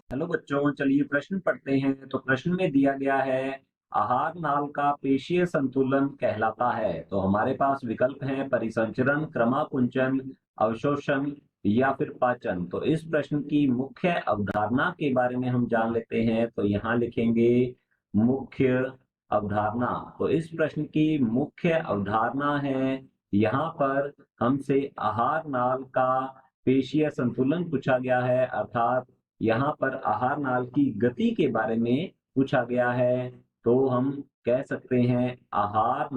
Hello बच्चों, चलिए प्रश्न पढ़ते हैं। तो प्रश्न में दिया गया है आहार नाल का पेशीय संतुलन कहलाता है। तो हमारे पास विकल्प हैं परिसंचरण, क्रमाकुंचन, अवशोषण या फिर पाचन। तो इस प्रश्न की मुख्य अवधारणा के बारे में हम जान लेते हैं। तो यहाँ लिखेंगे मुख्य अवधारणा। तो इस प्रश्न की मुख्य अवधारणा है, यहाँ पर हमसे आहार नाल का पेशीय संतुलन पूछा गया है, अर्थात यहाँ पर आहार नाल की गति के बारे में पूछा गया है। तो हम कह सकते हैं आहार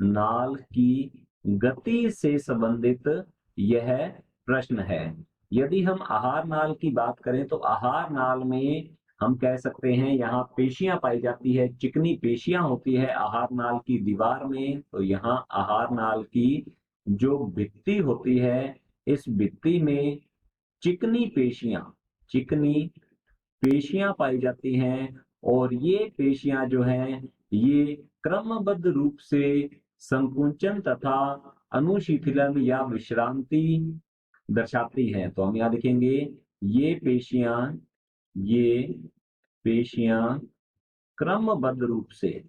नाल की गति से संबंधित यह प्रश्न है। यदि हम आहार नाल की बात करें तो आहार नाल में हम कह सकते हैं यहाँ पेशियां पाई जाती है, चिकनी पेशियां होती है आहार नाल की दीवार में। तो यहाँ आहार नाल की जो भित्ति होती है, इस भित्ति में चिकनी पेशियां पाई जाती हैं। और ये पेशियां जो हैं, ये क्रमबद्ध रूप से संकुचन तथा अनुशीतलन या विश्रांति दर्शाती हैं। तो हम यहाँ लिखेंगे ये पेशियां ये पेशियां क्रमबद्ध रूप से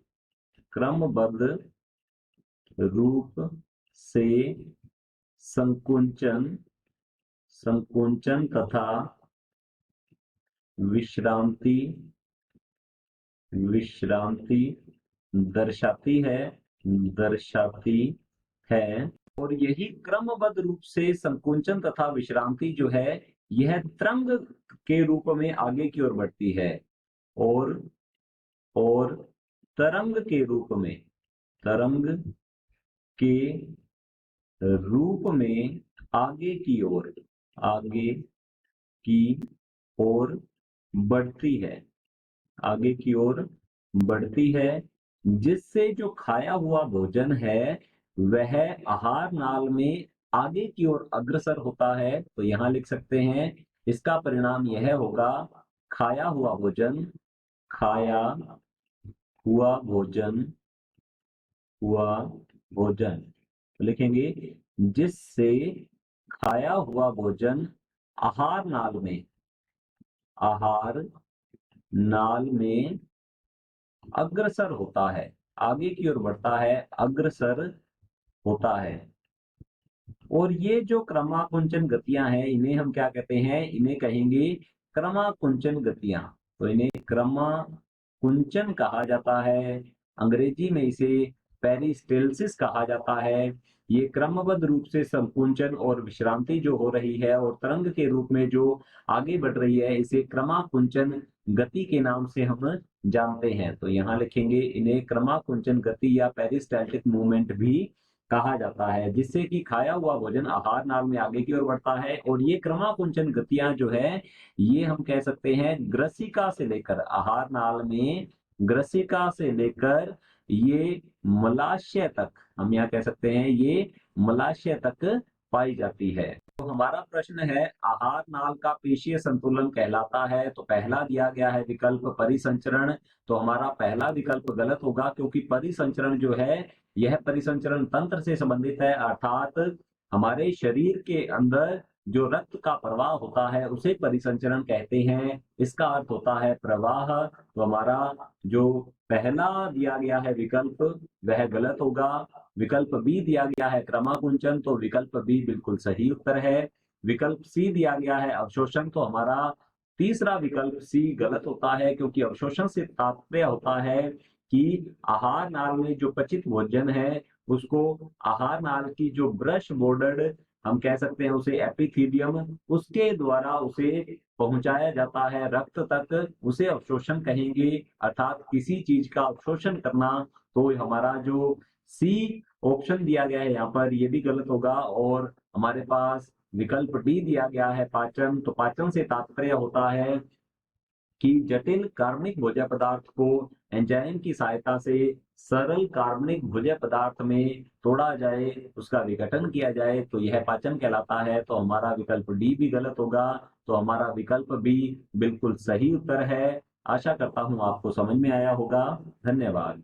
संकुचन संकुचन तथा विश्रांति विश्रांति दर्शाती है। और यही क्रमबद्ध रूप से संकुचन तथा विश्रांति जो है, यह तरंग के रूप में आगे की ओर बढ़ती है। और और तरंग के रूप में आगे की ओर बढ़ती है जिससे जो खाया हुआ भोजन है वह आहार नाल में आगे की ओर अग्रसर होता है। तो यहाँ लिख सकते हैं इसका परिणाम यह होगा खाया हुआ भोजन लिखेंगे जिससे खाया हुआ भोजन आहार नाल में अग्रसर होता है, आगे की ओर बढ़ता है, अग्रसर होता है। और ये जो क्रमाकुंचन गतियां हैं, इन्हें हम क्या कहते हैं? इन्हें कहेंगे क्रमाकुंचन गतियां। तो इन्हें क्रमाकुंचन कहा जाता है। अंग्रेजी में इसे पेरिस्टेल्सिस कहा जाता है। ये क्रमबद्ध रूप से संकुचन और विश्रांति जो हो रही है और तरंग के रूप में जो आगे बढ़ रही है, इसे क्रमाकुंचन गति के नाम से हम जानते हैं। तो यहाँ लिखेंगे इन्हें क्रमाकुंचन गति या पेरिस्टैल्टिक मूवमेंट भी कहा जाता है, जिससे कि खाया हुआ भोजन आहार नाल में आगे की ओर बढ़ता है। और ये क्रमाकुंचन गतियां जो है, ये हम कह सकते हैं ग्रसिका से लेकर आहार नाल में ग्रसिका से लेकर ये मलाशय तक, हम यहाँ कह सकते हैं ये मलाशय तक पाई जाती है। तो हमारा प्रश्न है आहार नाल का पेशीय संतुलन कहलाता है। तो पहला दिया गया है विकल्प परिसंचरण। तो हमारा पहला विकल्प गलत होगा, क्योंकि परिसंचरण जो है यह परिसंचरण तंत्र से संबंधित है, अर्थात हमारे शरीर के अंदर जो रक्त का प्रवाह होता है उसे परिसंचरण कहते हैं। इसका अर्थ होता है प्रवाह। तो हमारा जो पहला दिया गया है विकल्प वह गलत होगा। विकल्प बी दिया गया है क्रमाकुंचन, तो विकल्प बी बिल्कुल सही उत्तर है। विकल्प सी दिया गया है अवशोषण, तो हमारा तीसरा विकल्प सी गलत होता है, क्योंकि अवशोषण से तात्पर्य होता है कि आहार नाल में जो पचित भोजन है उसको आहार नाल की जो ब्रश बॉर्डर्ड, हम कह सकते हैं उसे एपिथीलियम, उसके द्वारा उसे पहुंचाया जाता है रक्त तक, उसे अवशोषण कहेंगे। अर्थात किसी चीज का अवशोषण करना। तो हमारा जो सी ऑप्शन दिया गया है यहाँ पर, ये भी गलत होगा। और हमारे पास विकल्प डी दिया गया है पाचन। तो पाचन से तात्पर्य होता है कि जटिल कार्बनिक भोज्य पदार्थ को एंजाइम की सहायता से सरल कार्बनिक भोज्य पदार्थ में तोड़ा जाए, उसका विघटन किया जाए, तो यह पाचन कहलाता है। तो हमारा विकल्प डी भी गलत होगा। तो हमारा विकल्प बी बिल्कुल सही उत्तर है। आशा करता हूं आपको समझ में आया होगा। धन्यवाद।